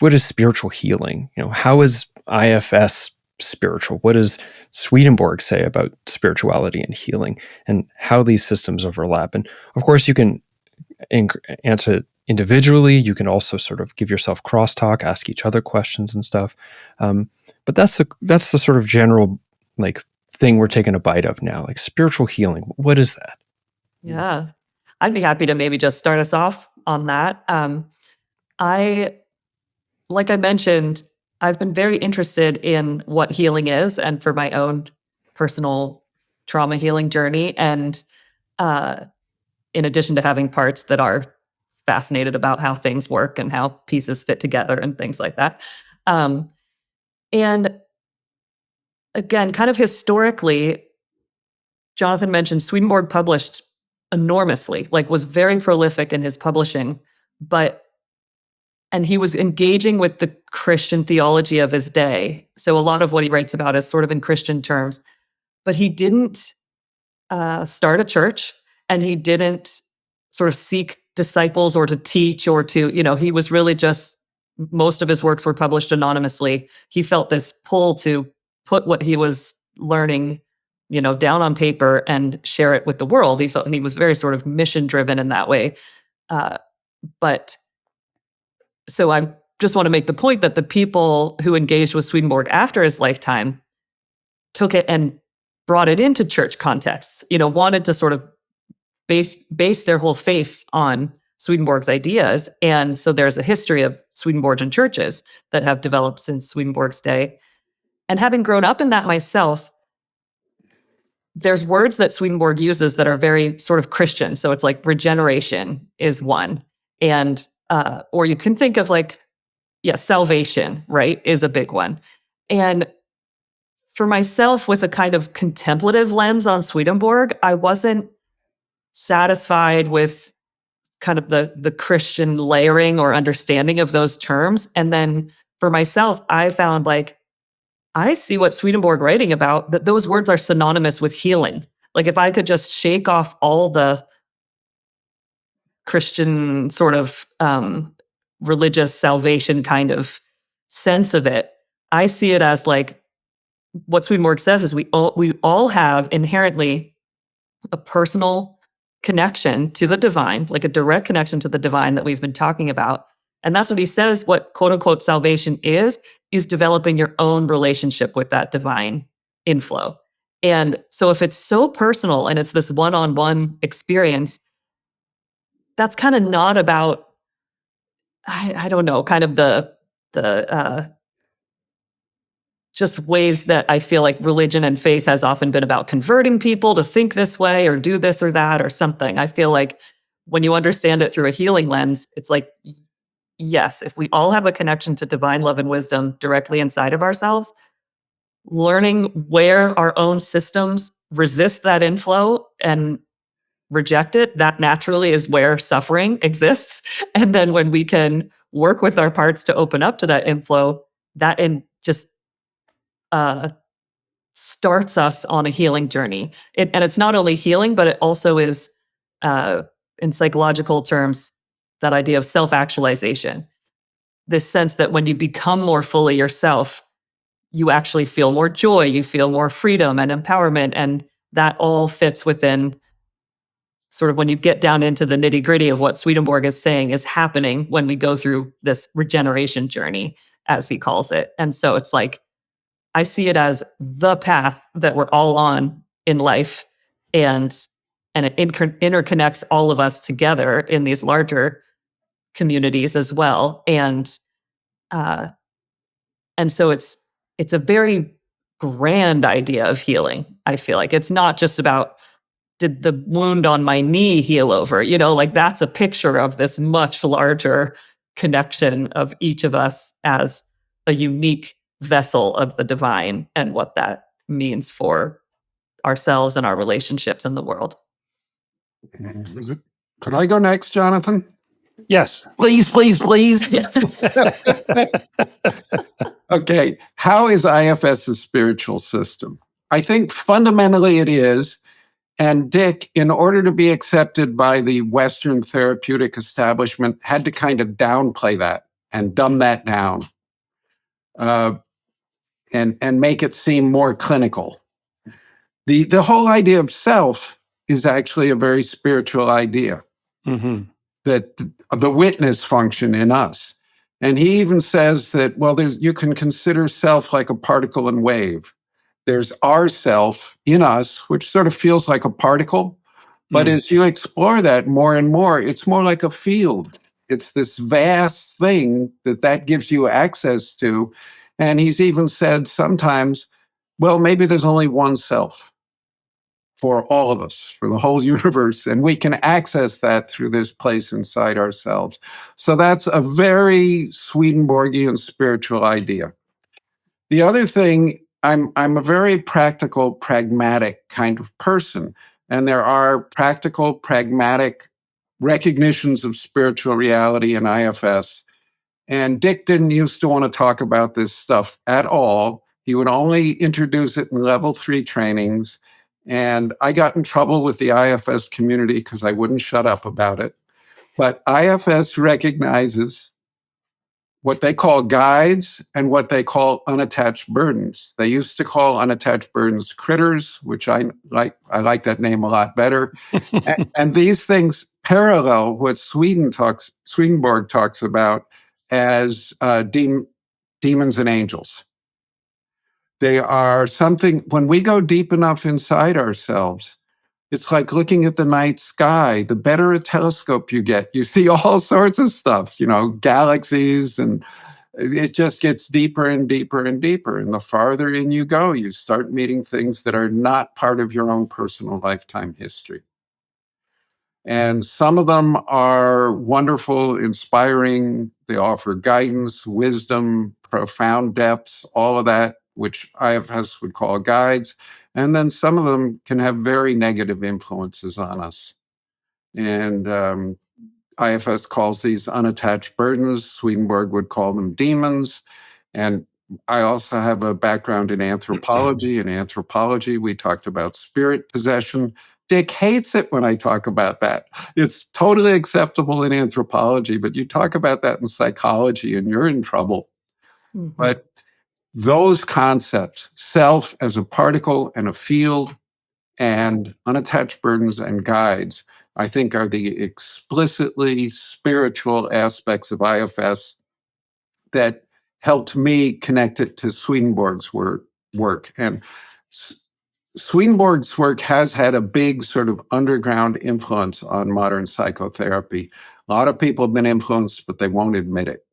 what is spiritual healing? How is IFS spiritual? What does Swedenborg say about spirituality and healing, and how these systems overlap? And of course, you can answer it individually. You can also sort of give yourself crosstalk, ask each other questions and stuff. But that's the sort of general thing we're taking a bite of now, like spiritual healing. What is that? Yeah, I'd be happy to maybe just start us off on that. Like I mentioned, I've been very interested in what healing is, and for my own personal trauma healing journey. And in addition to having parts that are fascinated about how things work and how pieces fit together and things like that. And again, kind of historically, Jonathan mentioned Swedenborg published enormously, was very prolific in his publishing, and he was engaging with the Christian theology of his day. So a lot of what he writes about is sort of in Christian terms, but he didn't start a church, and he didn't sort of seek disciples or to teach or to, he was really just, most of his works were published anonymously. He felt this pull to put what he was learning, down on paper and share it with the world. He felt he was very sort of mission driven in that way. But so I just want to make the point that the people who engaged with Swedenborg after his lifetime took it and brought it into church contexts, wanted to sort of base their whole faith on Swedenborg's ideas. And so there's a history of Swedenborgian churches that have developed since Swedenborg's day. And having grown up in that myself, there's words that Swedenborg uses that are very sort of Christian. So it's like regeneration is one. And, or you can think of salvation, right, is a big one. And for myself, with a kind of contemplative lens on Swedenborg, I wasn't satisfied with kind of the Christian layering or understanding of those terms. And then for myself, I found I see what Swedenborg writing about, that those words are synonymous with healing. If I could just shake off all the Christian sort of religious salvation kind of sense of it, I see it as what Swedenborg says is we all have inherently a personal connection to the divine, a direct connection to the divine that we've been talking about. And that's what he says, what quote unquote salvation is developing your own relationship with that divine inflow. And so if it's so personal and it's this one-on-one experience, that's kind of not about, I don't know, kind of the just ways that I feel like religion and faith has often been about converting people to think this way or do this or that or something. I feel like when you understand it through a healing lens, it's yes, if we all have a connection to divine love and wisdom directly inside of ourselves, learning where our own systems resist that inflow and reject it, that naturally is where suffering exists. And then when we can work with our parts to open up to that inflow, that just starts us on a healing journey. And it's not only healing, but it also is, in psychological terms, that idea of self-actualization. This sense that when you become more fully yourself, you actually feel more joy, you feel more freedom and empowerment. And that all fits within sort of when you get down into the nitty-gritty of what Swedenborg is saying is happening when we go through this regeneration journey, as he calls it. And so it's I see it as the path that we're all on in life, and it interconnects all of us together in these larger communities as well. And so it's a very grand idea of healing. I feel like it's not just about, did the wound on my knee heal over? That's a picture of this much larger connection of each of us as a unique vessel of the divine and what that means for ourselves and our relationships in the world. Could I go next, Jonathan? Yes. Please. Okay. How is IFS a spiritual system? I think fundamentally it is. And Dick, in order to be accepted by the Western therapeutic establishment, had to kind of downplay that. and dumb that down and make it seem more clinical. The whole idea of self is actually a very spiritual idea, that the witness function in us. And he even says that, well, you can consider self like a particle and wave. There's our self in us, which sort of feels like a particle. But as you explore that more and more, it's more like a field. It's this vast thing that gives you access to. And he's even said sometimes, well, maybe there's only one self for all of us, for the whole universe, and we can access that through this place inside ourselves. So that's a very Swedenborgian spiritual idea. The other thing, I'm a very practical, pragmatic kind of person, and there are practical, pragmatic recognitions of spiritual reality in IFS. And Dick didn't used to want to talk about this stuff at all. He would only introduce it in level 3 trainings. And I got in trouble with the IFS community because I wouldn't shut up about it. But IFS recognizes what they call guides and what they call unattached burdens. They used to call unattached burdens critters, which I like that name a lot better. and these things parallel what Swedenborg talks about as demons and angels. They are something, when we go deep enough inside ourselves, it's like looking at the night sky. The better a telescope you get, you see all sorts of stuff, galaxies, and it just gets deeper and deeper and deeper. And the farther in you go, you start meeting things that are not part of your own personal lifetime history. And some of them are wonderful, inspiring. They offer guidance, wisdom, profound depths, all of that, which IFS would call guides. And then some of them can have very negative influences on us. And IFS calls these unattached burdens. Swedenborg would call them demons. And I also have a background in anthropology. In anthropology, we talked about spirit possession. Dick hates it when I talk about that. It's totally acceptable in anthropology, but you talk about that in psychology and you're in trouble. But those concepts, self as a particle and a field, and unattached burdens and guides, I think are the explicitly spiritual aspects of IFS that helped me connect it to Swedenborg's work. And Swedenborg's work has had a big sort of underground influence on modern psychotherapy. A lot of people have been influenced, but they won't admit it.